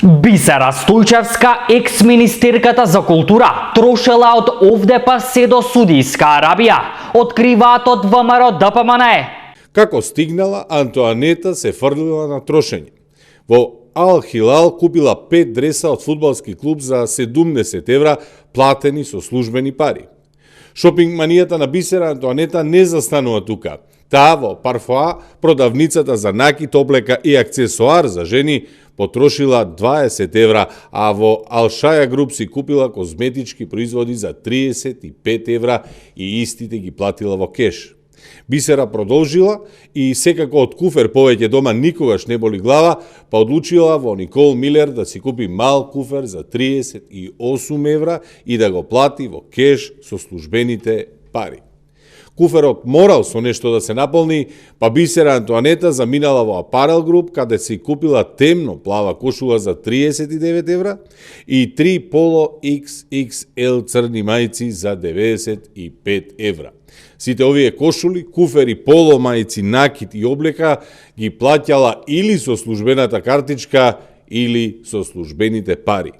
Бисера Стојчевска, екс-министерката за култура, трошела од овде па се до Судиска Арабија, откриваат од ВМРО ДПМН. Како стигнала, Антоанета се фрлила на трошење. Во Ал Хилал купила 5 дреса од фудбалски клуб за 70 евра, платени со службени пари. Шопинг манијата на Бисера Антоанета не застанува тука. Таа во Парфоа, продавницата за накит, облека и аксесоар за жени, потрошила 20 евра, а во Алшаја Груп си купила козметички производи за 35 евра и истите ги платила во кеш. Бисера продолжила и секако од куфер повеќе дома никогаш не боли глава, па одлучила во Никол Милер да си купи мал куфер за 38 евра и да го плати во кеш со службените пари. Куферот морал со нешто да се наполни, па Бисера Антоанета заминала во Апарел Груп, каде си купила темно плава кошула за 39 евра и 3 поло XXL црни мајци за 95 евра. Сите овие кошули, куфери, поло мајци, накит и облека ги плаќала или со службената картичка, или со службените пари.